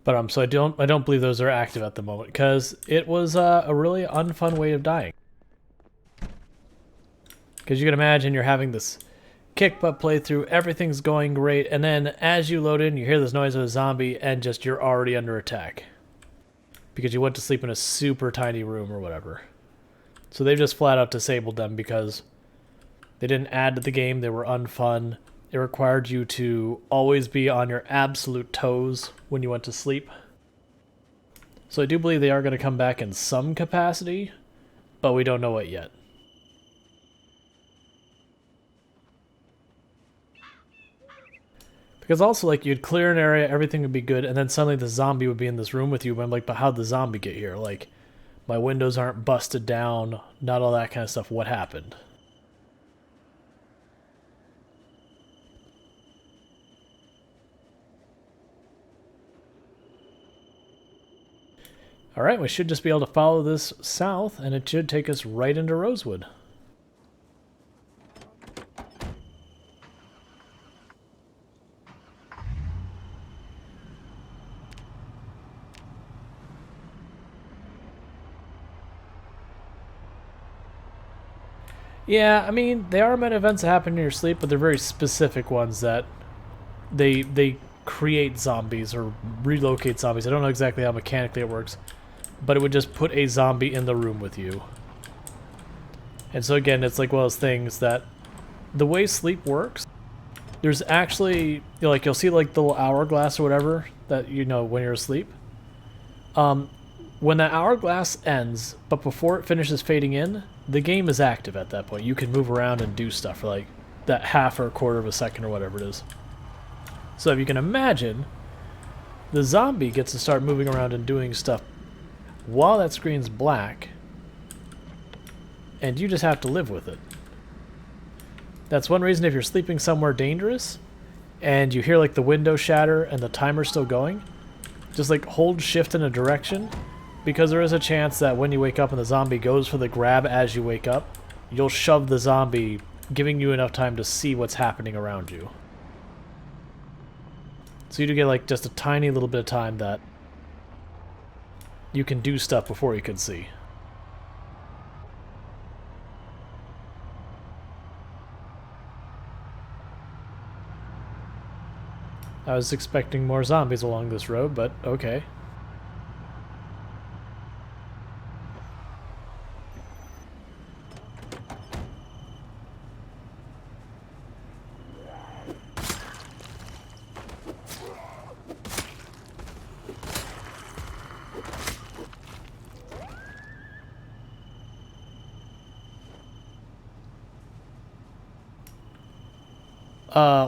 But so I don't believe those are active at the moment because it was a really unfun way of dying. Because you can imagine you're having this kick butt playthrough, everything's going great, and then as you load in, you hear this noise of a zombie, and just you're already under attack because you went to sleep in a super tiny room or whatever. So they've just flat out disabled them because they didn't add to the game. They were unfun. It required you to always be on your absolute toes when you went to sleep. So I do believe they are going to come back in some capacity, but we don't know it yet. Because also, like, you'd clear an area, everything would be good, and then suddenly the zombie would be in this room with you, but I'm like, but how'd the zombie get here? Like, my windows aren't busted down, not all that kind of stuff. What happened? Alright, we should just be able to follow this south, and it should take us right into Rosewood. Yeah, I mean, they are meant events that happen in your sleep, but they're very specific ones that they create zombies or relocate zombies. I don't know exactly how mechanically it works, but it would just put a zombie in the room with you. And so again, it's like one of those things that the way sleep works, there's actually, you know, like you'll see like the little hourglass or whatever that you know when you're asleep. When that hourglass ends, but before it finishes fading in, the game is active at that point. You can move around and do stuff for like that half or a quarter of a second or whatever it is. So if you can imagine, the zombie gets to start moving around and doing stuff while that screen's black, and you just have to live with it. That's one reason if you're sleeping somewhere dangerous, and you hear like the window shatter and the timer's still going, just like hold shift in a direction, because there is a chance that when you wake up and the zombie goes for the grab as you wake up, you'll shove the zombie, giving you enough time to see what's happening around you. So you do get like just a tiny little bit of time that you can do stuff before you can see. I was expecting more zombies along this road, but okay.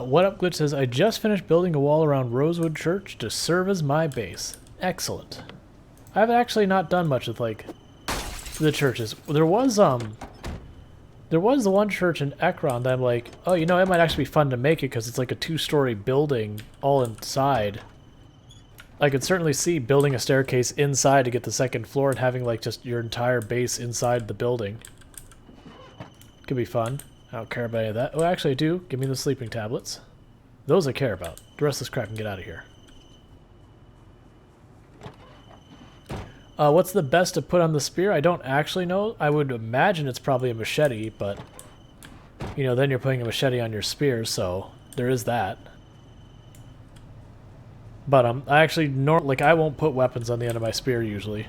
What Up Glitch says, I just finished building a wall around Rosewood Church to serve as my base. Excellent. I've actually not done much with, like, the churches. There was the one church in Ekron that I'm like, oh, you know, it might actually be fun to make it because it's like a 2-story building all inside. I could certainly see building a staircase inside to get the second floor and having, like, just your entire base inside the building. Could be fun. I don't care about any of that. Oh, actually I do. Give me the sleeping tablets. Those I care about. The rest of this crap can get out of here. What's the best to put on the spear? I don't actually know. I would imagine it's probably a machete, but you know, then you're putting a machete on your spear, so there is that. But I actually I won't put weapons on the end of my spear usually.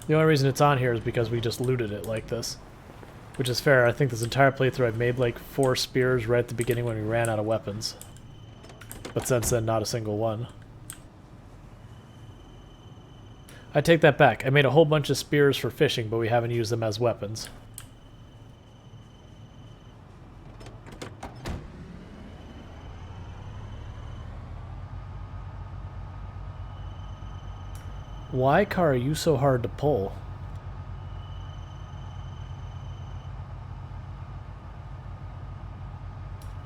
The only reason it's on here is because we just looted it like this. Which is fair. I think this entire playthrough I've made like 4 spears right at the beginning when we ran out of weapons. But since then, not a single one. I take that back. I made a whole bunch of spears for fishing, but we haven't used them as weapons. Why, car, are you so hard to pull?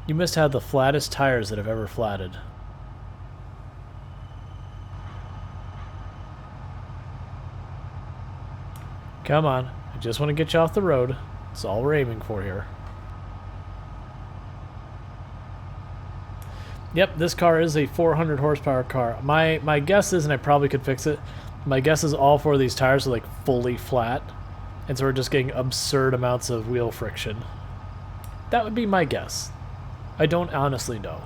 You must have the flattest tires that have ever flatted. Come on. I just want to get you off the road. That's all we're aiming for here. Yep, this car is a 400 horsepower car. My guess is, and I probably could fix it, my guess is all four of these tires are like fully flat, and so we're just getting absurd amounts of wheel friction. That would be my guess. I don't honestly know.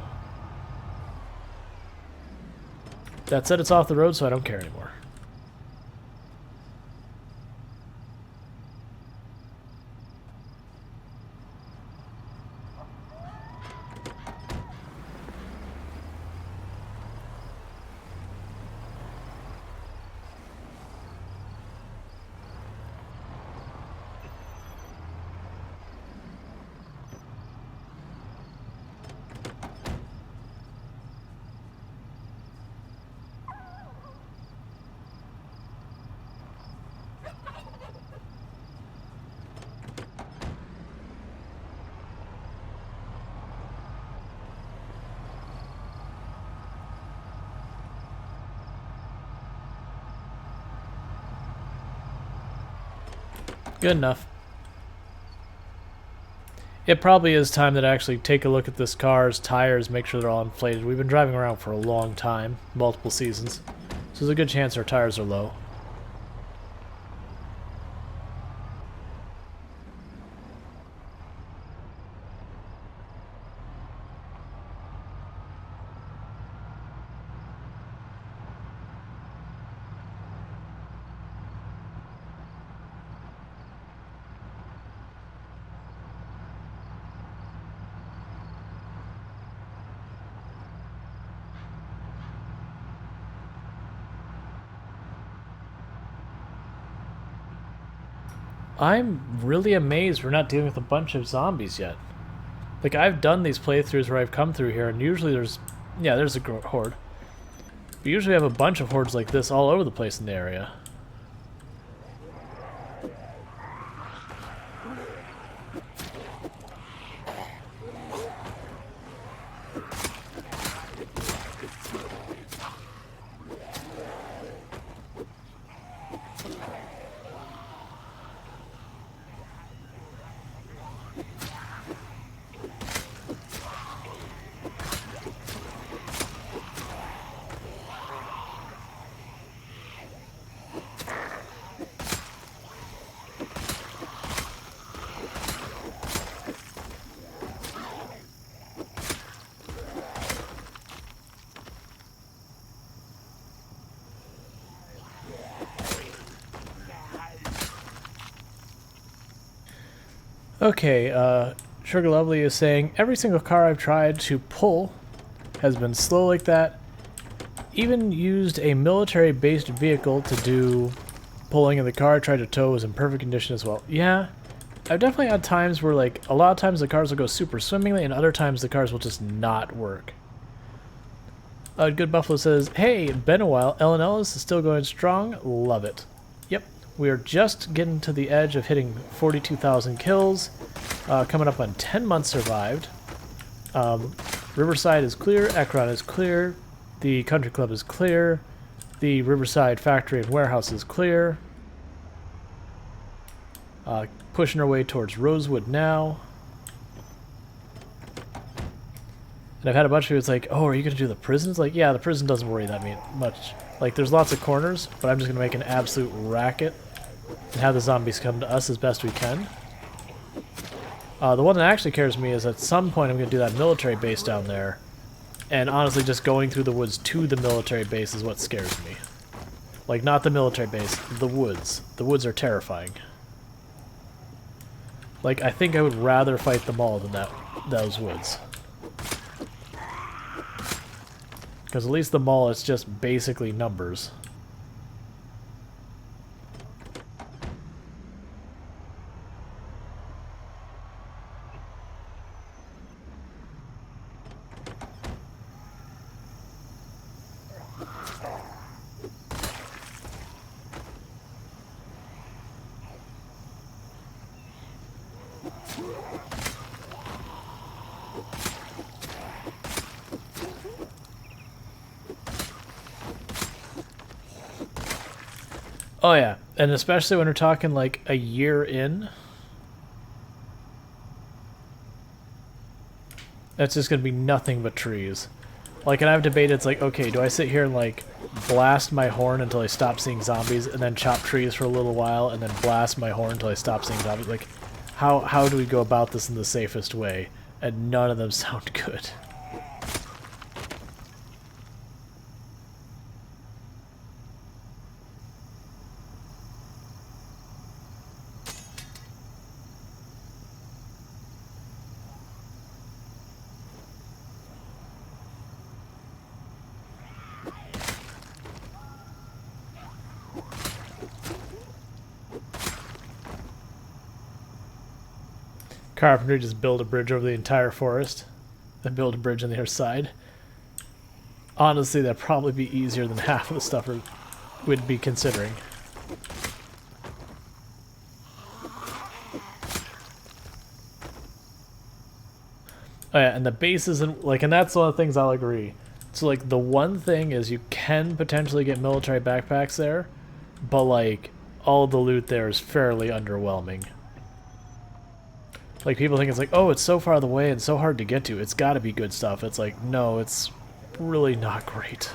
That said, it's off the road, so I don't care anymore. Good enough. It probably is time that I actually take a look at this car's tires, make sure they're all inflated. We've been driving around for a long time, multiple seasons, so there's a good chance our tires are low. I'm really amazed we're not dealing with a bunch of zombies yet. Like, I've done these playthroughs where I've come through here, and usually there's a horde. We usually have a bunch of hordes like this all over the place in the area. Okay, Sugar Lovely is saying, every single car I've tried to pull has been slow like that. Even used a military-based vehicle to do pulling in the car I tried to tow was in perfect condition as well. Yeah, I've definitely had times where, like, a lot of times the cars will go super swimmingly and other times the cars will just not work. Good Buffalo says, hey, been a while. Ellen Ellis is still going strong. Love it. Yep. We are just getting to the edge of hitting 42,000 kills, coming up on 10 months survived. Riverside is clear, Ekron is clear, the Country Club is clear, the Riverside factory and warehouse is clear. Pushing our way towards Rosewood now. And I've had a bunch of people, it's like, oh, are you going to do the prison? It's like, yeah, the prison doesn't worry that much. Like, there's lots of corners, but I'm just going to make an absolute racket and have the zombies come to us as best we can. The one that actually cares me is at some point I'm going to do that military base down there. And honestly, just going through the woods to the military base is what scares me. Like, not the military base, the woods. The woods are terrifying. Like, I think I would rather fight the mall than those woods. Because at least the mall is just basically numbers. Oh yeah, and especially when we're talking like a year in. That's just going to be nothing but trees. Like, and I've debated, it's like, okay, do I sit here and, like, blast my horn until I stop seeing zombies, and then chop trees for a little while, and then blast my horn until I stop seeing zombies? Like, how do we go about this in the safest way? And none of them sound good. Carpenter just build a bridge over the entire forest, then build a bridge on the other side. Honestly, that'd probably be easier than half of the stuff we'd be considering. Oh yeah, and the bases and like, and that's one of the things I'll agree. So like, the one thing is you can potentially get military backpacks there, but like, all the loot there is fairly underwhelming. Like, people think it's like, oh, it's so far away and so hard to get to. It's got to be good stuff. It's like, no, it's really not great.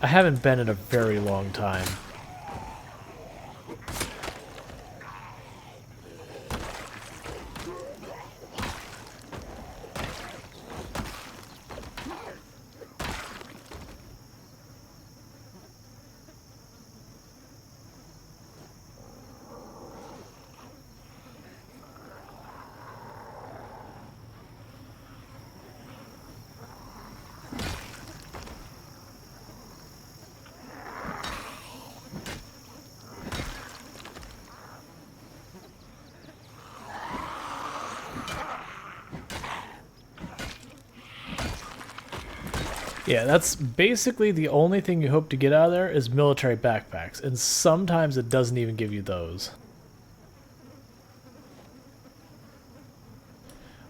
I haven't been in a very long time. Yeah, that's basically the only thing you hope to get out of there is military backpacks, and sometimes it doesn't even give you those.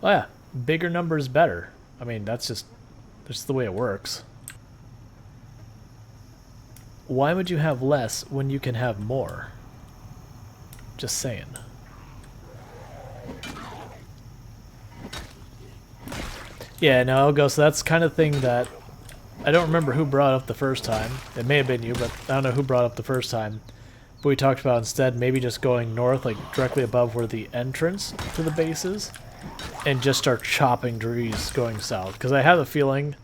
Oh yeah, bigger numbers better. I mean, that's just the way it works. Why would you have less when you can have more? Just saying. Yeah, no, Ghost, that's kind of thing that I don't remember who brought up the first time. It may have been you, but I don't know who brought up the first time. But we talked about instead maybe just going north, like directly above where the entrance to the base is, and just start chopping trees going south. Because I have a feeling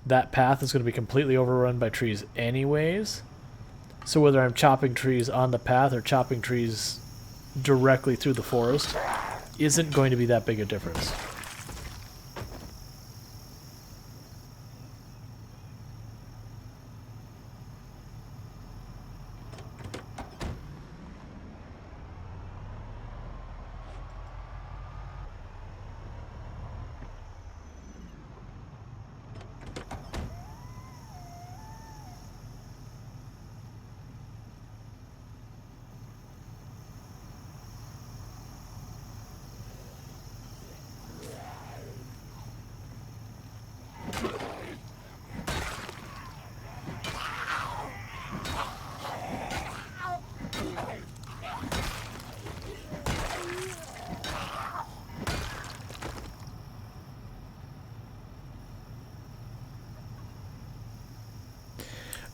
that path is going to be completely overrun by trees anyways. So whether I'm chopping trees on the path or chopping trees directly through the forest isn't going to be that big a difference.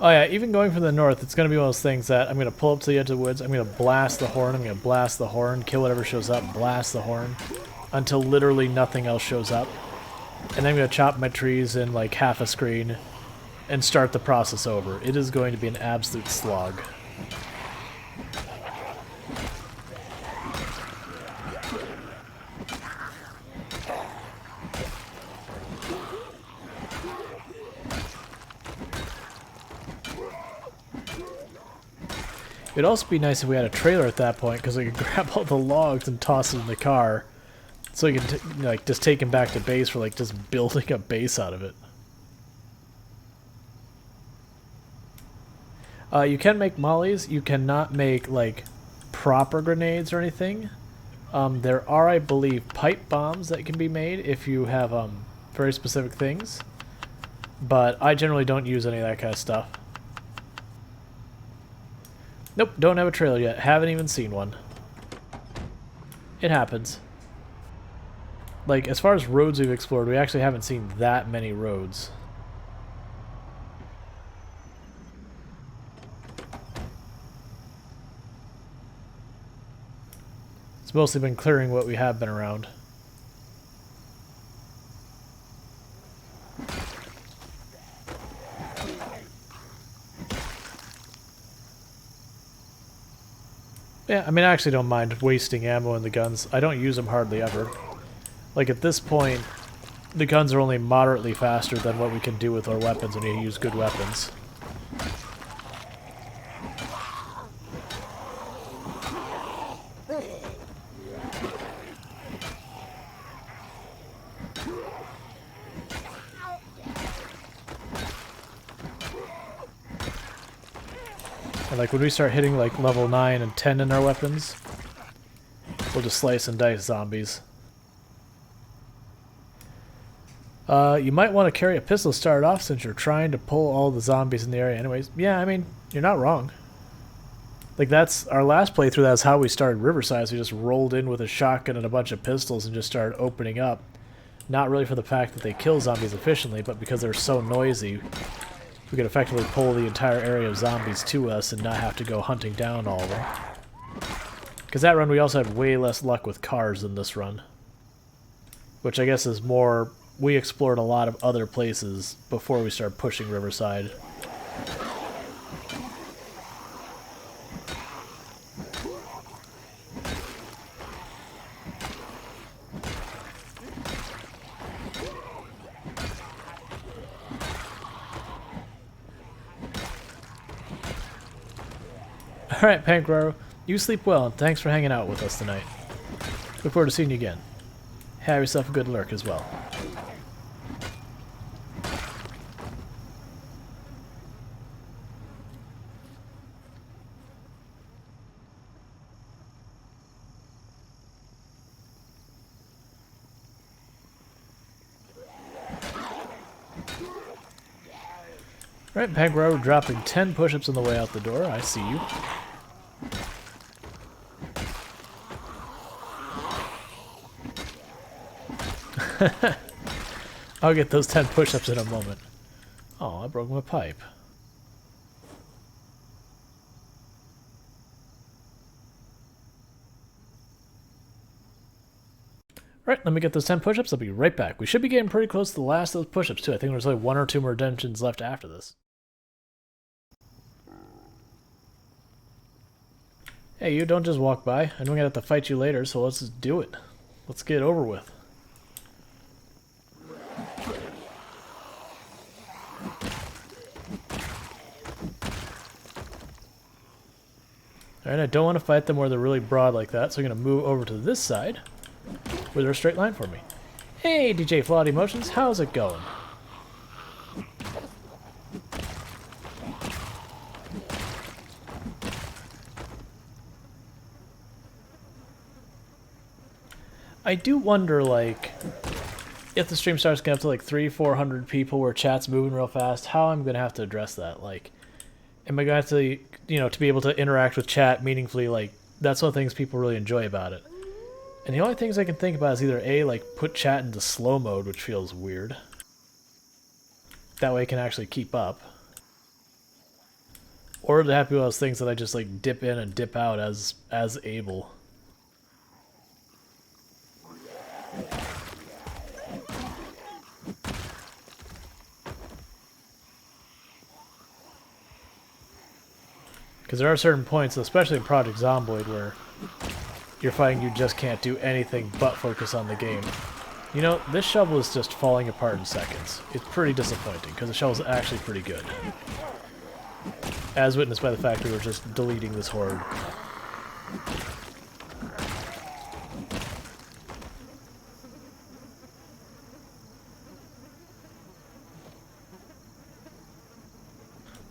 Oh yeah, even going from the north, it's going to be one of those things that I'm going to pull up to the edge of the woods, I'm going to blast the horn, I'm going to blast the horn, kill whatever shows up, blast the horn, until literally nothing else shows up. And then I'm going to chop my trees in like half a screen and start the process over. It is going to be an absolute slog. It'd also be nice if we had a trailer at that point, because we could grab all the logs and toss it in the car, so we can like just take them back to base for like just building a base out of it. You can make mollies. You cannot make like proper grenades or anything. There are, I believe, pipe bombs that can be made if you have very specific things, but I generally don't use any of that kind of stuff. Nope, don't have a trailer yet. Haven't even seen one. It happens. like, as far as roads we've explored, we actually haven't seen that many roads. It's mostly been clearing what we have been around. Yeah, I mean, I actually don't mind wasting ammo in the guns. I don't use them hardly ever. Like, at this point, the guns are only moderately faster than what we can do with our weapons when you use good weapons. And like when we start hitting like level 9 and 10 in our weapons, we'll just slice and dice zombies. You might want to carry a pistol to start off since you're trying to pull all the zombies in the area anyways. Yeah, I mean, you're not wrong. Like that's our last playthrough, that's how we started Riverside. So we just rolled in with a shotgun and a bunch of pistols and just started opening up. Not really for the fact that they kill zombies efficiently, but because they're so noisy, we could effectively pull the entire area of zombies to us and not have to go hunting down all of them. Because that run we also had way less luck with cars than this run. Which I guess is more, we explored a lot of other places before we started pushing Riverside. Alright, Pankraro, you sleep well, and thanks for hanging out with us tonight. Look forward to seeing you again. Have yourself a good lurk as well. Alright, Pankraro dropping 10 push-ups on the way out the door. I see you. I'll get those 10 push-ups in a moment. Oh, I broke my pipe. Alright, let me get those 10 push-ups. I'll be right back. We should be getting pretty close to the last of those push-ups, too. I think there's only 1 or 2 more dungeons left after this. Hey, you don't just walk by. I know I'm gonna have to fight you later, so let's just do it. Let's get it over with. Alright, I don't want to fight them where they're really broad like that, so I'm going to move over to this side where they're a straight line for me. Hey, DJ Flawed Emotions, how's it going? I do wonder, like, if the stream starts getting up to like 300-400 people where chat's moving real fast, how I'm going to have to address that. Like, am I going to have to, you know, to be able to interact with chat meaningfully, like, that's one of the things people really enjoy about it. And the only things I can think about is either A, like, put chat into slow mode, which feels weird. That way I can actually keep up. Or to have people those things that I just, like, dip in and dip out as able. Because there are certain points, especially in Project Zomboid, where you're fighting, you just can't do anything but focus on the game. You know, this shovel is just falling apart in seconds. It's pretty disappointing, because the shovel's actually pretty good. As witnessed by the fact we were just deleting this horde.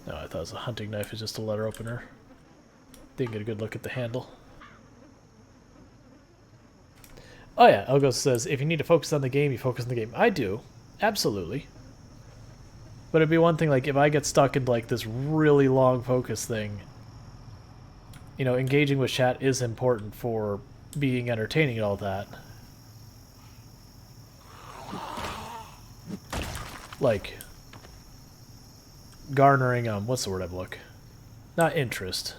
No, I thought it was a hunting knife, it's just a letter opener. Didn't get a good look at the handle. Oh yeah, Elgos says, if you need to focus on the game, you focus on the game. I do. Absolutely. But it'd be one thing, like, if I get stuck into, like, this really long focus thing, you know, engaging with chat is important for being entertaining and all that. like, garnering, what's the word I'm looking? Not interest.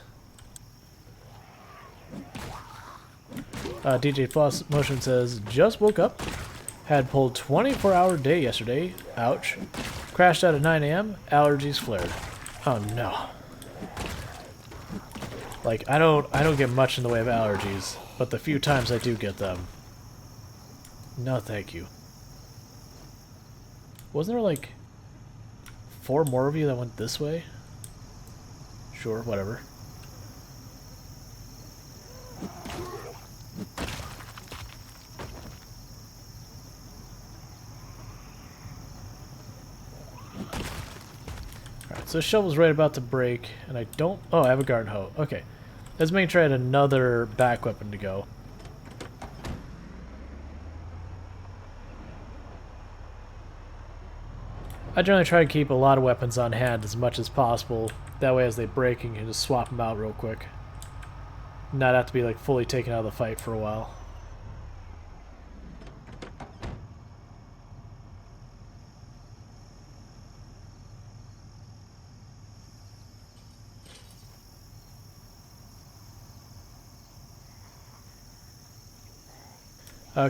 DJ Plus Motion says, just woke up. Had pulled 24-hour day yesterday. Ouch. Crashed out at 9 a.m. Allergies flared. Oh no. Like, I don't get much in the way of allergies, but the few times I do get them, no thank you. Wasn't there like 4 more of you that went this way? Sure, whatever. Alright, so the shovel's right about to break, and I don't... Oh, I have a garden hoe. Okay. Let's make sure I had another back weapon to go. I generally try to keep a lot of weapons on hand as much as possible. That way as they break, you can just swap them out real quick. Not have to be like fully taken out of the fight for a while.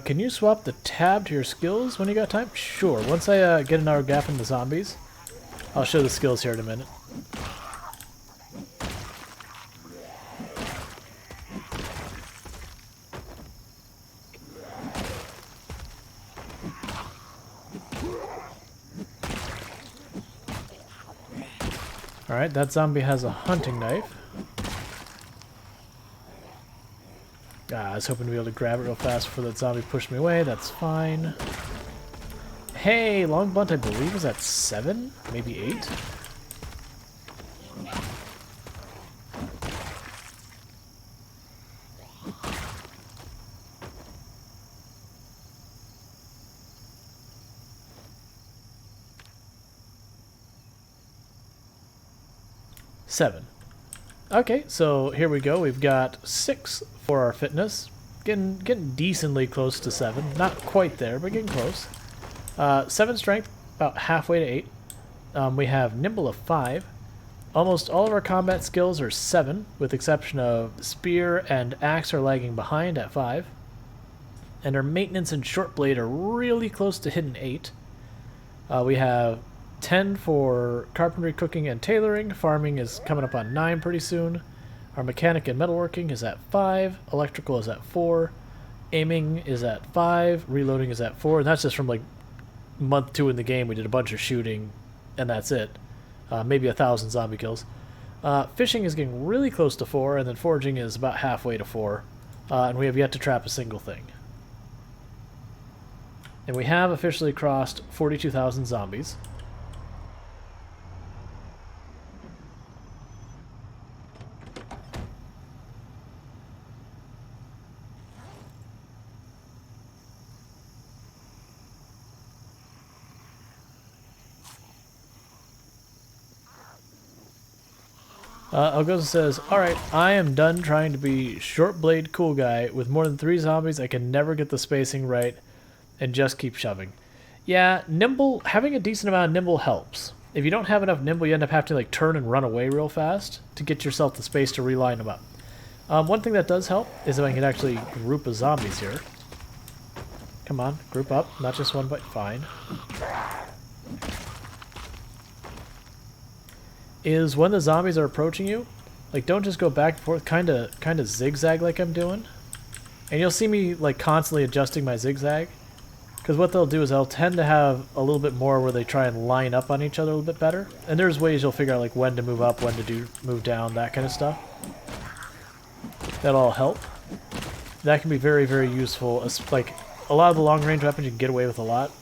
Can you swap the tab to your skills when you got time? Sure. Once I get an hour gap in the zombies, I'll show the skills here in a minute. Alright, that zombie has a hunting knife. I was hoping to be able to grab it real fast before that zombie pushed me away. That's fine. Hey, long blunt I believe was at 7? Maybe 8? Seven. Okay, so here we go. We've got 6 for our fitness. Getting decently close to 7. Not quite there, but getting close. 7 strength, about halfway to 8. We have nimble of 5. Almost all of our combat skills are 7, with the exception of spear and axe are lagging behind at 5. And our maintenance and short blade are really close to hitting 8. We have 10 for carpentry, cooking, and tailoring. Farming is coming up on 9 pretty soon. Our mechanic and metalworking is at 5. Electrical is at 4. Aiming is at 5. Reloading is at 4. And that's just from like month 2 in the game. We did a bunch of shooting, and that's it. Maybe 1,000 zombie kills. Fishing is getting really close to 4, and then foraging is about halfway to 4. And we have yet to trap a single thing. And we have officially crossed 42,000 zombies. Algoza says, alright, I am done trying to be short blade cool guy. With more than 3 zombies, I can never get the spacing right and just keep shoving. Yeah, nimble, having a decent amount of nimble helps. If you don't have enough nimble, you end up having to like turn and run away real fast to get yourself the space to reline them up. One thing that does help is if I can actually group of zombies here. Come on, group up, not just one, but fine. Is when the zombies are approaching you, like don't just go back and forth, kind of zigzag like I'm doing. And you'll see me like constantly adjusting my zigzag, because what they'll do is they'll tend to have a little bit more where they try and line up on each other a little bit better. And there's ways you'll figure out like when to move up, when to move down, that kind of stuff. That'll all help. That can be very, very useful. Like a lot of the long range weapons you can get away with a lot,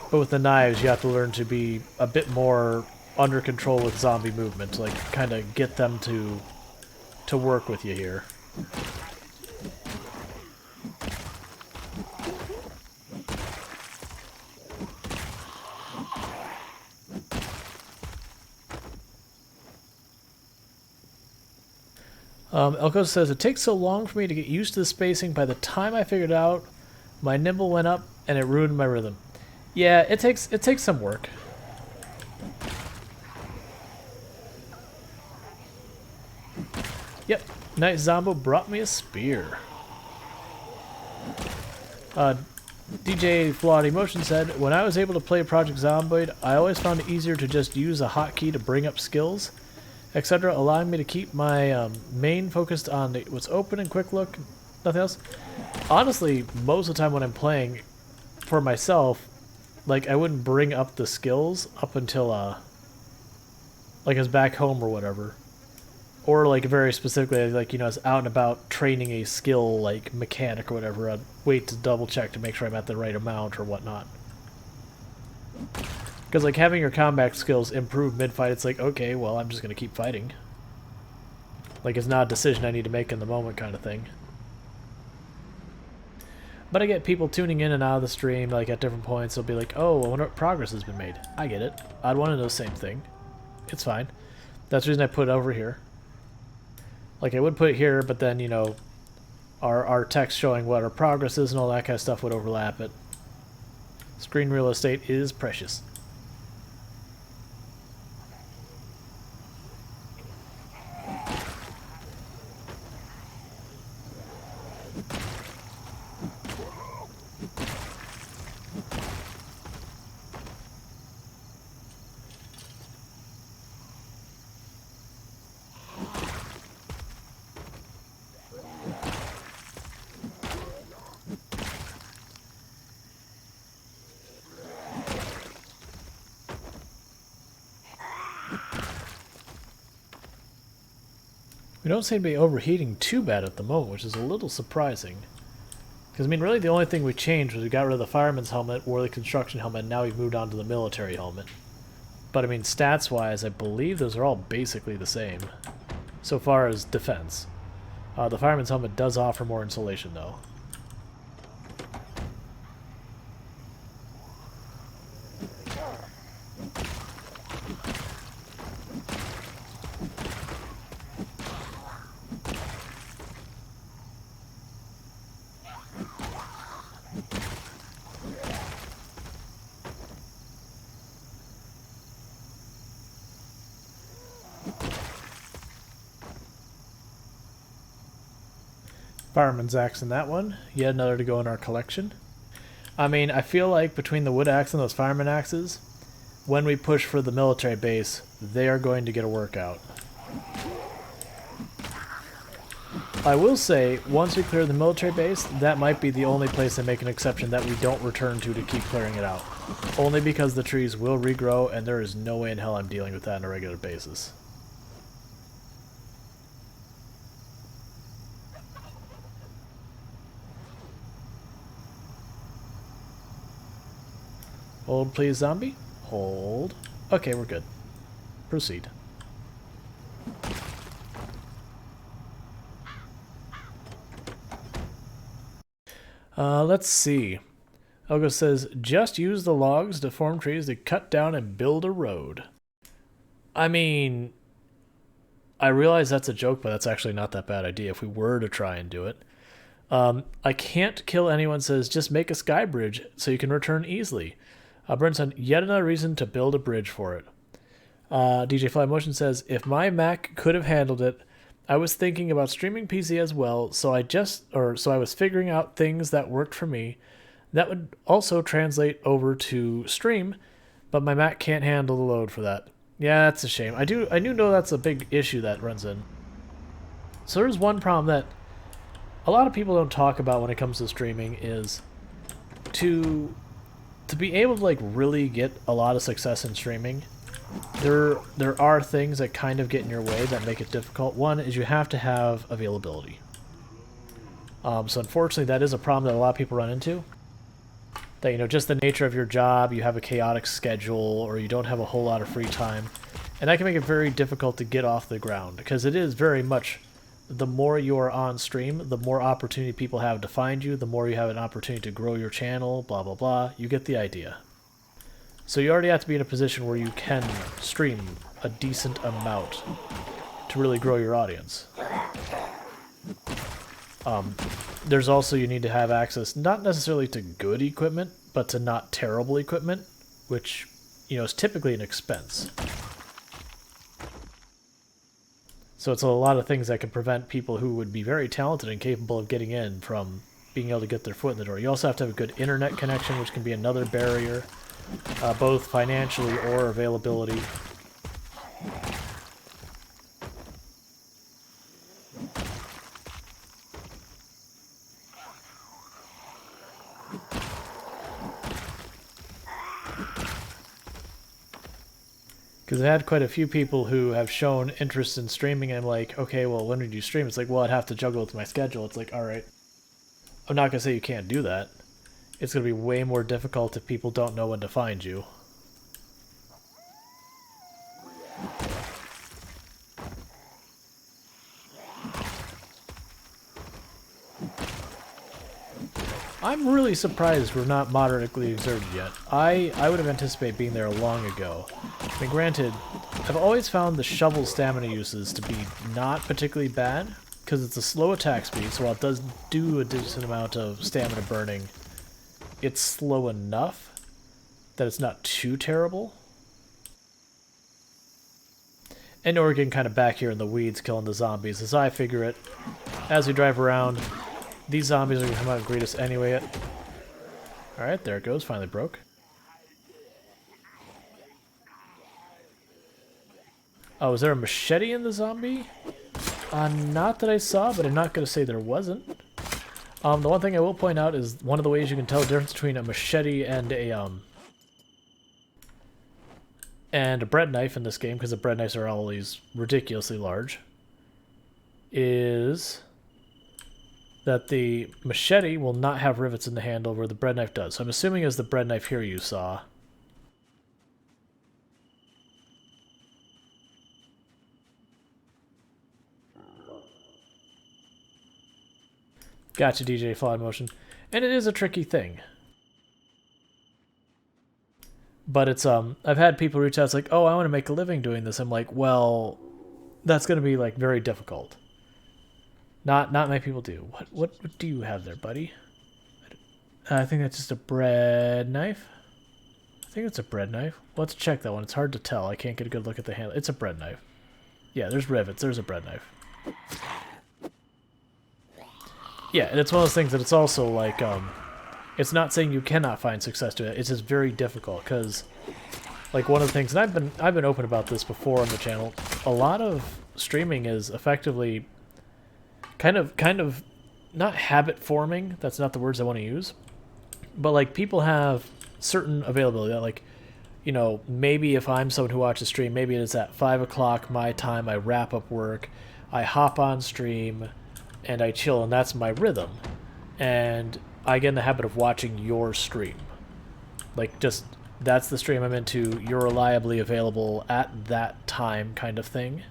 but with the knives you have to learn to be a bit more under control with zombie movement, like kind of get them to work with you here. Elko says, it takes so long for me to get used to the spacing. By the time I figured out, my nimble went up and it ruined my rhythm. Yeah, it takes some work. Night Zombo brought me a spear. DJ Flawed Emotion said, when I was able to play Project Zomboid, I always found it easier to just use a hotkey to bring up skills, etc., allowing me to keep my main focused on what's open and quick look, nothing else. Honestly, most of the time when I'm playing for myself, like, I wouldn't bring up the skills up until, like, I was back home or whatever. Or, like, very specifically, like, you know, I was out and about training a skill, like, mechanic or whatever. I'd wait to double check to make sure I'm at the right amount or whatnot. Because, like, having your combat skills improve mid-fight, it's like, okay, well, I'm just going to keep fighting. Like, it's not a decision I need to make in the moment kind of thing. But I get people tuning in and out of the stream, like, at different points. They'll be like, oh, I wonder what progress has been made. I get it. I'd want to know the same thing. It's fine. That's the reason I put it over here. Like, I would put it here, but then, you know, our text showing what our progress is and all that kind of stuff would overlap it. Screen real estate is precious. We don't seem to be overheating too bad at the moment, which is a little surprising. Because, I mean, really the only thing we changed was we got rid of the fireman's helmet, wore the construction helmet, and now we've moved on to the military helmet. But, I mean, stats-wise, I believe those are all basically the same, so far as defense. The fireman's helmet does offer more insulation, though. Fireman's axe in that one. Yet another to go in our collection. I mean, I feel like between the wood axe and those fireman axes, when we push for the military base, they are going to get a workout. I will say, once we clear the military base, that might be the only place they make an exception that we don't return to keep clearing it out. Only because the trees will regrow, and there is no way in hell I'm dealing with that on a regular basis. Hold, please, zombie. Hold. Okay, we're good. Proceed. Let's see. Elgo says, just use the logs to form trees to cut down and build a road. I mean, I realize that's a joke, but that's actually not that bad idea if we were to try and do it. I can't kill anyone says, just make a sky bridge so you can return easily. Burnson, yet another reason to build a bridge for it. DJ Fly Motion says, if my Mac could have handled it, I was thinking about streaming PC as well, so I was figuring out things that worked for me. That would also translate over to stream, but my Mac can't handle the load for that. Yeah, that's a shame. I do know that's a big issue that runs in. So there's one problem that a lot of people don't talk about when it comes to streaming is to be able to, like, really get a lot of success in streaming, there are things that kind of get in your way that make it difficult. One is you have to have availability. So unfortunately that is a problem that a lot of people run into. That, you know, just the nature of your job, you have a chaotic schedule, or you don't have a whole lot of free time. And that can make it very difficult to get off the ground, because it is very much, the more you are on stream, the more opportunity people have to find you, the more you have an opportunity to grow your channel, blah, blah, blah. You get the idea. So you already have to be in a position where you can stream a decent amount to really grow your audience. There's also, you need to have access, not necessarily to good equipment, but to not terrible equipment, which, you know, is typically an expense. So it's a lot of things that can prevent people who would be very talented and capable of getting in from being able to get their foot in the door. You also have to have a good internet connection, which can be another barrier, both financially or availability. Because I had quite a few people who have shown interest in streaming, and I'm like, okay, well, when would you stream? It's like, well, I'd have to juggle with my schedule. It's like, all right, I'm not going to say you can't do that. It's going to be way more difficult if people don't know when to find you. I'm really surprised we're not moderately exerted yet. I would have anticipated being there long ago. I mean, granted, I've always found the shovel stamina uses to be not particularly bad, because it's a slow attack speed, so while it does do a decent amount of stamina burning, it's slow enough that it's not too terrible. And we're getting kind of back here in the weeds killing the zombies. As I figure it, as we drive around, these zombies are going to come out and greet us anyway. Alright, there it goes. Finally broke. Oh, is there a machete in the zombie? Not that I saw, but I'm not going to say there wasn't. The one thing I will point out is one of the ways you can tell the difference between a machete and a bread knife in this game, because the bread knives are always ridiculously large, is that the machete will not have rivets in the handle where the bread knife does. So I'm assuming it's the bread knife here you saw. Gotcha, DJ Fly Motion. And it is a tricky thing. But it's, I've had people reach out, it's like, oh, I want to make a living doing this. I'm like, well, that's going to be, like, very difficult. Not many people do. What do you have there, buddy? I think that's just a bread knife. I think it's a bread knife. Let's check that one. It's hard to tell. I can't get a good look at the handle. It's a bread knife. Yeah, there's rivets. There's a bread knife. Yeah, and it's one of those things that it's also like, it's not saying you cannot find success to it. It's just very difficult because, like, one of the things, and I've been open about this before on the channel. A lot of streaming is effectively kind of not habit forming. That's not the words I want to use. But like people have certain availability. Like, you know, maybe if I'm someone who watches stream, maybe it is at 5 o'clock my time. I wrap up work, I hop on stream, and I chill, and that's my rhythm. And I get in the habit of watching your stream. Like, just, that's the stream I'm into, you're reliably available at that time kind of thing.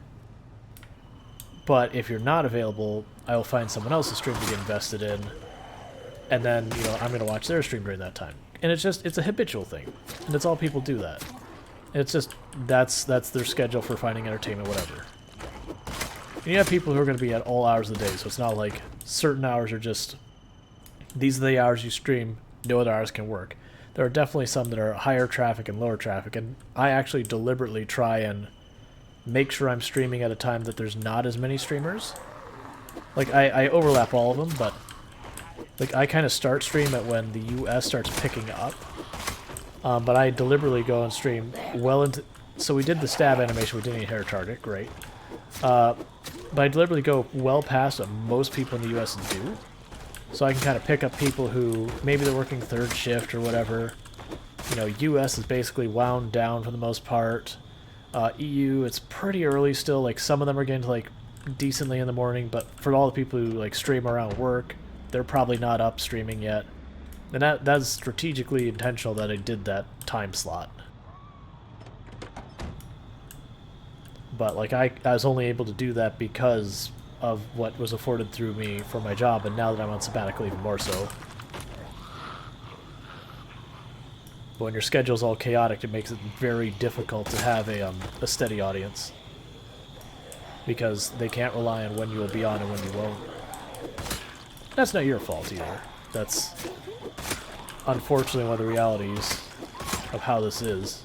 But if you're not available, I will find someone else's stream to get invested in, and then, you know, I'm going to watch their stream during that time. And it's just, it's a habitual thing. And it's all people do that. And it's just, that's their schedule for finding entertainment, whatever. And you have people who are going to be at all hours of the day, so it's not like certain hours are just, these are the hours you stream, no other hours can work. There are definitely some that are higher traffic and lower traffic, and I actually deliberately try and make sure I'm streaming at a time that there's not as many streamers. Like, I overlap all of them, but like I kind of start stream at when the US starts picking up. But I deliberately go and stream well into... So we did the stab animation, we didn't need hair target, great. But I deliberately go well past what most people in the US do. So I can kind of pick up people who, maybe they're working third shift or whatever. You know, US is basically wound down for the most part. EU, it's pretty early still, like some of them are getting to like decently in the morning, but for all the people who like stream around work, they're probably not up streaming yet. And that's strategically intentional that I did that time slot. But like I was only able to do that because of what was afforded through me for my job, and now that I'm on sabbatical, even more so. But when your schedule's all chaotic, it makes it very difficult to have a steady audience. Because they can't rely on when you will be on and when you won't. That's not your fault either. That's unfortunately one of the realities of how this is.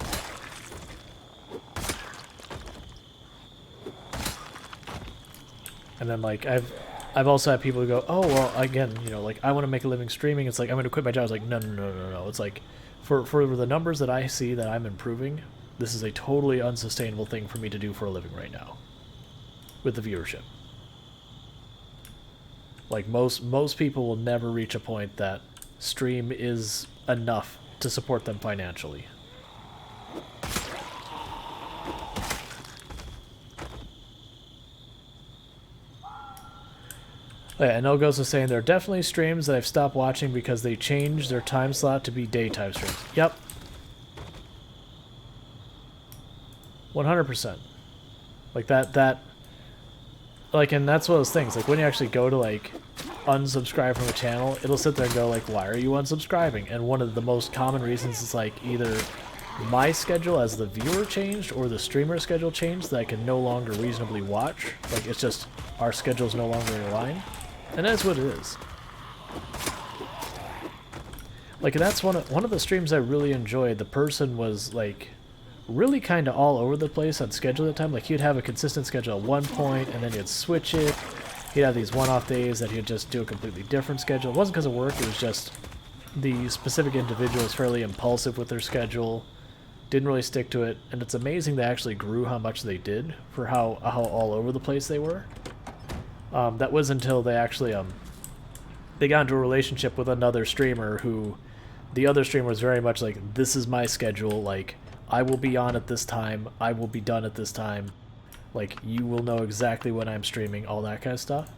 And then like I've also had people who go, oh well, again, you know, like I want to make a living streaming. It's like I'm going to quit my job. It's like no. It's like for the numbers that I see that I'm improving, this is a totally unsustainable thing for me to do for a living right now, with the viewership. Like most people will never reach a point that stream is enough to support them financially. Yeah, and Elgos is saying there are definitely streams that I've stopped watching because they changed their time slot to be daytime streams. Yep. 100%. Like that like, and that's one of those things, like when you actually go to like unsubscribe from a channel, it'll sit there and go like, why are you unsubscribing? And one of the most common reasons is like either my schedule as the viewer changed or the streamer schedule changed that I can no longer reasonably watch. Like it's just our schedule's no longer in line. And that's what it is. Like, that's one of the streams I really enjoyed. The person was like really kind of all over the place on schedule at the time. Like he'd have a consistent schedule at one point and then he'd switch it. He'd have these one-off days that he'd just do a completely different schedule. It wasn't because of work, it was just the specific individual was fairly impulsive with their schedule, didn't really stick to it, and it's amazing they actually grew how much they did for how all over the place they were. That was until they actually they got into a relationship with another streamer who the other streamer was very much like, this is my schedule, like I will be on at this time, I will be done at this time, like you will know exactly when I'm streaming, all that kind of stuff.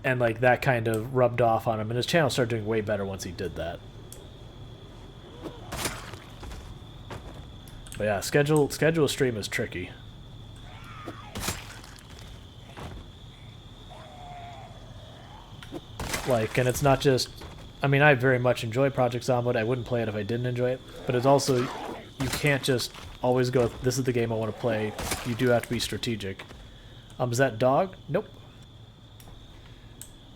And like that kind of rubbed off on him, and his channel started doing way better once he did that. But yeah, schedule a stream is tricky. Like, and it's not just, I mean, I very much enjoy Project Zomboid. I wouldn't play it if I didn't enjoy it. But it's also, you can't just always go, this is the game I want to play. You do have to be strategic. Is that dog? Nope.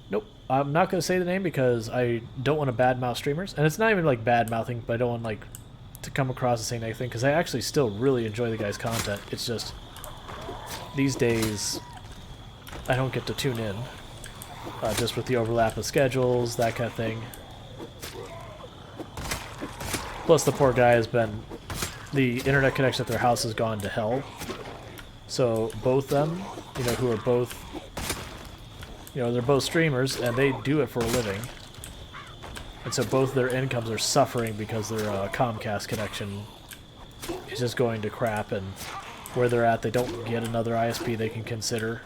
Nope. I'm not going to say the name because I don't want to badmouth streamers. And it's not even like bad-mouthing, but I don't want like to come across as saying anything because I actually still really enjoy the guy's content. It's just, these days, I don't get to tune in. Just with the overlap of schedules, that kind of thing. Plus the poor guy has been, the internet connection at their house has gone to hell. So both them, you know, who are both, you know, they're both streamers and they do it for a living. And so both their incomes are suffering because their Comcast connection is just going to crap, and where they're at they don't get another ISP they can consider.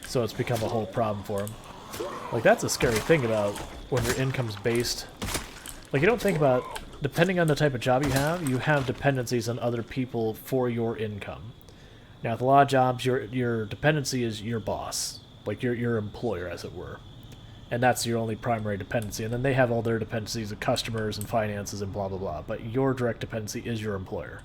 So it's become a whole problem for them. Like, that's a scary thing about when your income's based. Like, you don't think about, depending on the type of job you have dependencies on other people for your income. Now, with a lot of jobs, your dependency is your boss. Like, your employer, as it were. And that's your only primary dependency. And then they have all their dependencies of customers and finances and blah, blah, blah. But your direct dependency is your employer.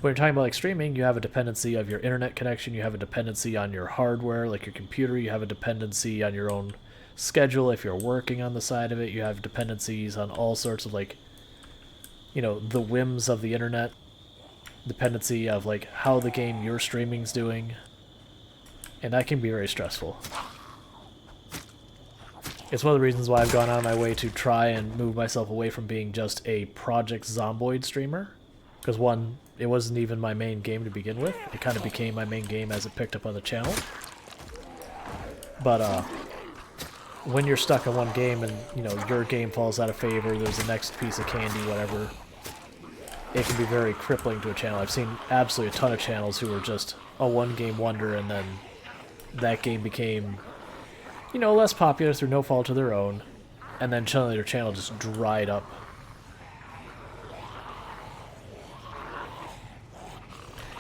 When you're talking about like streaming, you have a dependency of your internet connection, you have a dependency on your hardware, like your computer, you have a dependency on your own schedule if you're working on the side of it, you have dependencies on all sorts of like, you know, the whims of the internet, dependency of like how the game you're streaming's doing, and that can be very stressful. It's one of the reasons why I've gone out of my way to try and move myself away from being just a Project Zomboid streamer, because one, it wasn't even my main game to begin with. It kind of became my main game as it picked up on the channel. But when you're stuck in one game and, you know, your game falls out of favor, there's the next piece of candy, whatever, it can be very crippling to a channel. I've seen absolutely a ton of channels who were just a one-game wonder, and then that game became, you know, less popular through no fault of their own, and then suddenly their channel just dried up.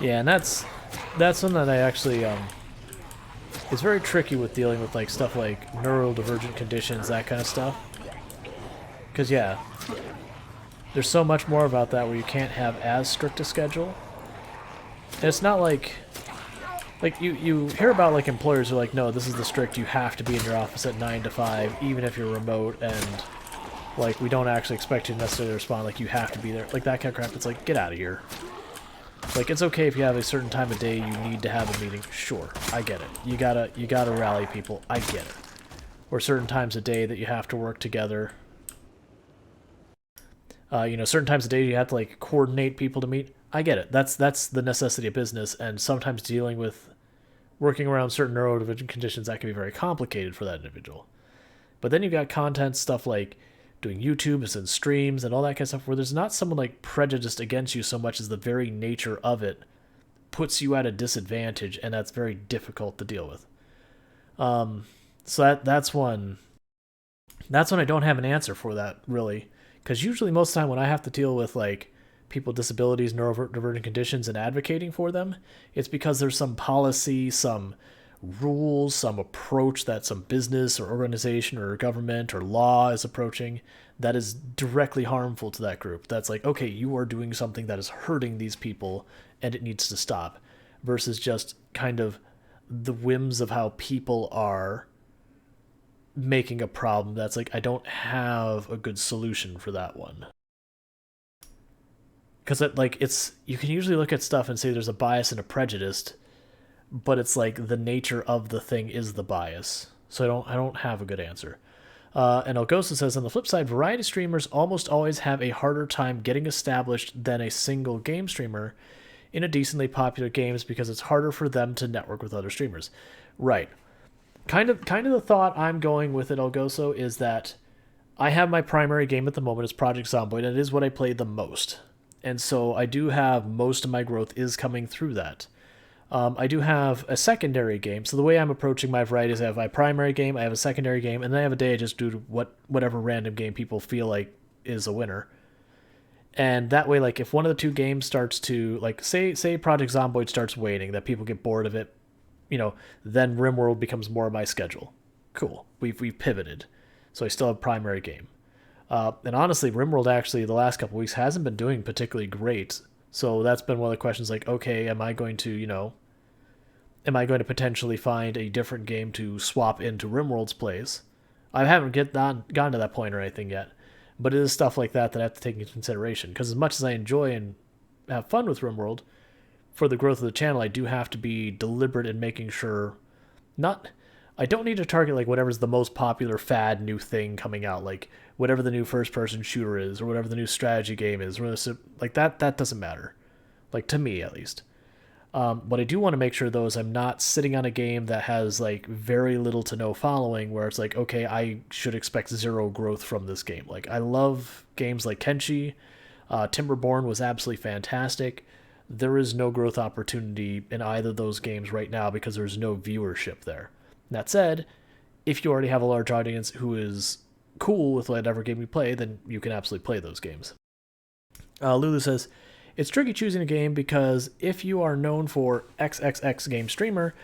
Yeah, and that's one that I actually, it's very tricky with dealing with like stuff like neurodivergent conditions, that kind of stuff. Because yeah, there's so much more about that where you can't have as strict a schedule. And it's not like you hear about like employers who are like, no, this is the strict, you have to be in your office at 9 to 5, even if you're remote, and like we don't actually expect you to necessarily respond, like you have to be there, like that kind of crap. It's like, get out of here. Like, it's okay if you have a certain time of day you need to have a meeting. Sure, I get it. You gotta rally people. I get it. Or certain times of day that you have to work together. You know, certain times of day you have to, like, coordinate people to meet. I get it. That's the necessity of business, and sometimes dealing with working around certain neurodivergent conditions, that can be very complicated for that individual. But then you've got content stuff like doing YouTubes and streams and all that kind of stuff where there's not someone like prejudiced against you so much as the very nature of it puts you at a disadvantage, and that's very difficult to deal with. So that's one. That's when I don't have an answer for that, really. Because usually most of the time when I have to deal with like people with disabilities, neurodivergent conditions, and advocating for them, it's because there's some policy, some rules, some approach that some business or organization or government or law is approaching that is directly harmful to that group. That's like, okay, you are doing something that is hurting these people and it needs to stop, versus just kind of the whims of how people are making a problem that's like, I don't have a good solution for that one. Because you can usually look at stuff and say there's a bias and a prejudice, but it's like the nature of the thing is the bias. So I don't have a good answer. And Elgosa says, on the flip side, variety streamers almost always have a harder time getting established than a single game streamer in a decently popular games because it's harder for them to network with other streamers. Right. Kind of the thought I'm going with it, Elgoso, is that I have my primary game at the moment is Project Zomboid, and it is what I play the most. And so I do have most of my growth is coming through that. I do have a secondary game. So the way I'm approaching my variety is I have my primary game, I have a secondary game, and then I have a day I just do whatever random game people feel like is a winner. And that way, like, if one of the two games starts to, like, say Project Zomboid starts waning, that people get bored of it, you know, then RimWorld becomes more of my schedule. Cool. We've pivoted. So I still have primary game. And honestly, RimWorld actually the last couple weeks hasn't been doing particularly great. So that's been one of the questions, like, okay, am I going to potentially find a different game to swap into RimWorld's place? I haven't gotten to that point or anything yet. But it is stuff like that I have to take into consideration. Because as much as I enjoy and have fun with RimWorld, for the growth of the channel, I do have to be deliberate in making sure I don't need to target like whatever's the most popular fad new thing coming out, like whatever the new first-person shooter is, or whatever the new strategy game is, like that doesn't matter, like to me at least. What I do want to make sure though is I'm not sitting on a game that has like very little to no following, where it's like, okay, I should expect zero growth from this game. Like I love games like Kenshi, Timberborn was absolutely fantastic. There is no growth opportunity in either of those games right now because there's no viewership there. That said, if you already have a large audience who is cool with whatever game you play, then you can absolutely play those games. Lulu says, it's tricky choosing a game because if you are known for XXX game streamer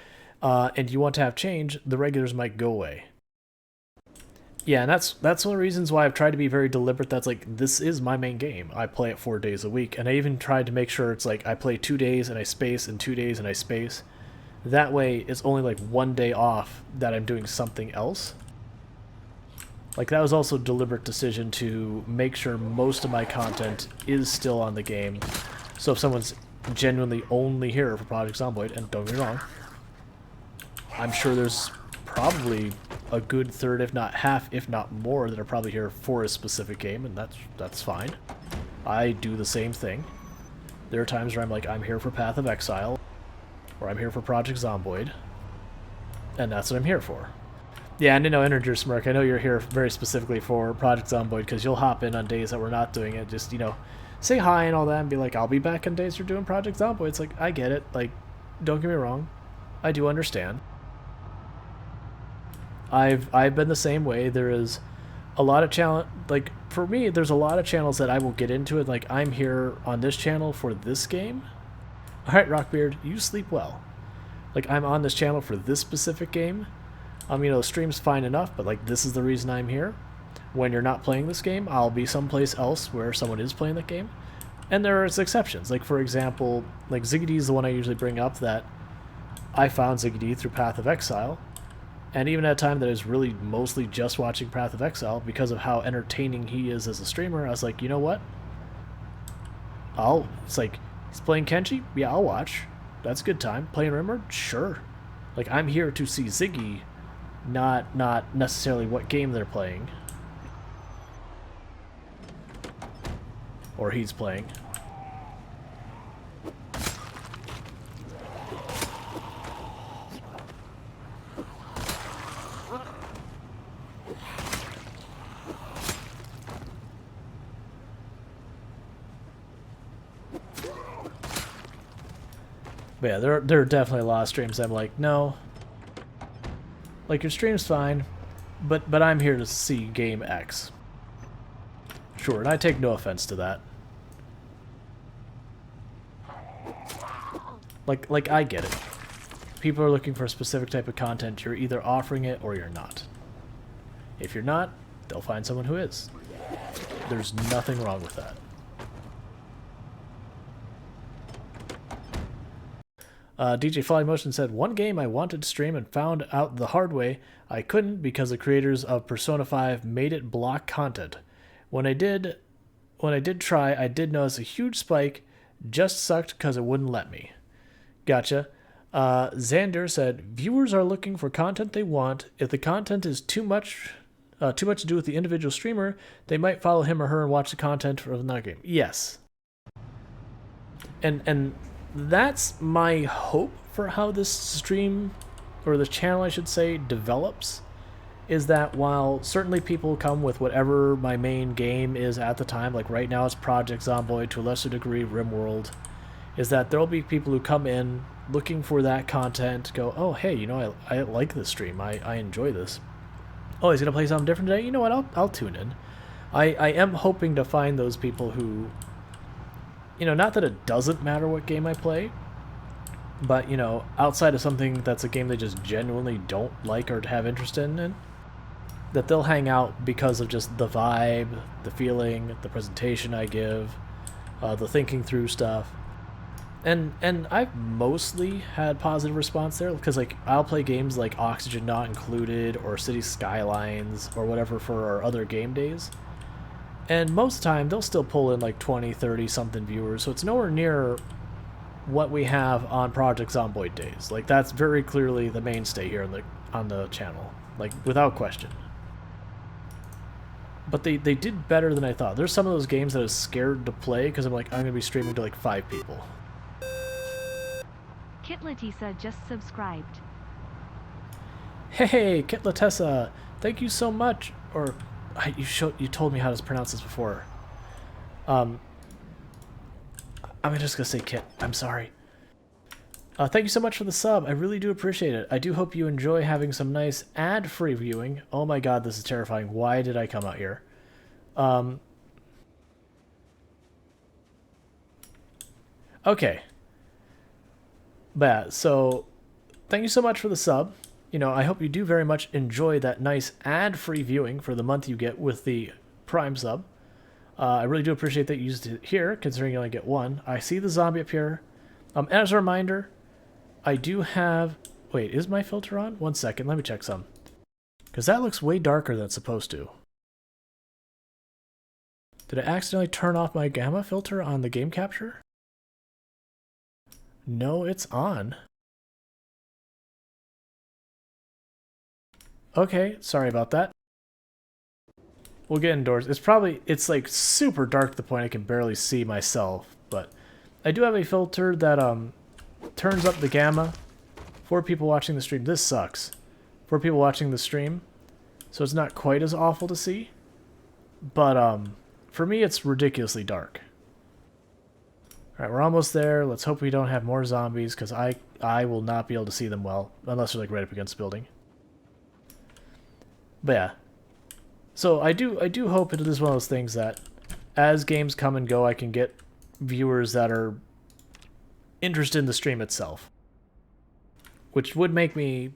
and you want to have change, the regulars might go away. Yeah, and that's one of the reasons why I've tried to be very deliberate. That's like, this is my main game. I play it 4 days a week, and I even tried to make sure it's like I play 2 days and I space, and 2 days and I space. That way, it's only like 1 day off that I'm doing something else. Like, that was also a deliberate decision to make sure most of my content is still on the game. So if someone's genuinely only here for Project Zomboid, and don't get me wrong, I'm sure there's probably a good third, if not half, if not more, that are probably here for a specific game, and that's fine. I do the same thing. There are times where I'm like, I'm here for Path of Exile, or I'm here for Project Zomboid, and that's what I'm here for. Yeah, and Integer Smirk, I know you're here very specifically for Project Zomboid, because you'll hop in on days that we're not doing it, just, say hi and all that, and be like, I'll be back on days you're doing Project Zomboid. It's like, I get it, like, don't get me wrong, I do understand. I've been the same way. There is a lot of channel, like, for me, there's a lot of channels that I will get into it, like, I'm here on this channel for this game. Alright, Rockbeard, you sleep well. Like, I'm on this channel for this specific game. Stream's fine enough, but, like, this is the reason I'm here. When you're not playing this game, I'll be someplace else where someone is playing that game. And there are exceptions. Like, for example, like, Ziggy is the one I usually bring up, that I found Ziggy through Path of Exile. And even at a time that I was really mostly just watching Path of Exile, because of how entertaining he is as a streamer, I was like, you know what? It's like, He's playing Kenshi? Yeah, I'll watch. That's a good time. Playing Rimworld? Sure. Like, I'm here to see Ziggy, not necessarily what game they're playing. Or he's playing. But yeah, there are definitely a lot of streams I'm like, no. Like, your stream's fine, but I'm here to see game X. Sure, and I take no offense to that. Like I get it. People are looking for a specific type of content. You're either offering it or you're not. If you're not, they'll find someone who is. There's nothing wrong with that. DJ Fly Motion said, one game I wanted to stream and found out the hard way I couldn't because the creators of Persona 5 made it block content. When I did try, I did notice a huge spike, just sucked because it wouldn't let me. Gotcha. Xander said, viewers are looking for content they want. If the content is too much to do with the individual streamer, they might follow him or her and watch the content of another game. Yes. And that's my hope for how this stream, or the channel I should say, develops, is that while certainly people come with whatever my main game is at the time, like right now it's Project Zomboid, to a lesser degree RimWorld, is that there'll be people who come in looking for that content, go, oh hey, you know, I like this stream, I enjoy this. Oh, he's gonna play something different today? You know what, I'll tune in. I am hoping to find those people who, you know, not that it doesn't matter what game I play, but, you know, outside of something that's a game they just genuinely don't like or have interest in, that they'll hang out because of just the vibe, the feeling, the presentation I give, the thinking through stuff. And I've mostly had positive response there, because like I'll play games like Oxygen Not Included or City Skylines or whatever for our other game days, and most of the time they'll still pull in like 20, 30 something viewers, so it's nowhere near what we have on Project Zomboid days. Like, that's very clearly the mainstay here on the channel, like without question. But they did better than I thought. There's some of those games that I was scared to play because I'm like, I'm gonna be streaming to like 5 people. Kit Latessa just subscribed. Hey, Kit Latessa, thank you so much. Or you told me how to pronounce this before. I'm just gonna say Kit. I'm sorry. Thank you so much for the sub. I really do appreciate it. I do hope you enjoy having some nice ad-free viewing. Oh my god, this is terrifying. Why did I come out here? Okay. But, so, thank you so much for the sub. You know, I hope you do very much enjoy that nice ad-free viewing for the month you get with the Prime sub. I really do appreciate that you used it here, considering you only get one. I see the zombie up here. As a reminder, I do have... Wait, is my filter on? 1 second, let me check some. Because that looks way darker than it's supposed to. Did I accidentally turn off my gamma filter on the game capture? No, it's on. Okay, sorry about that. We'll get indoors. It's like super dark to the point I can barely see myself, but I do have a filter that turns up the gamma for people watching the stream. This sucks. For people watching the stream, so it's not quite as awful to see, but for me it's ridiculously dark. Alright, we're almost there. Let's hope we don't have more zombies, because I will not be able to see them well, unless they're like right up against the building. But yeah. So I do hope it is one of those things that as games come and go, I can get viewers that are interested in the stream itself. Which would make me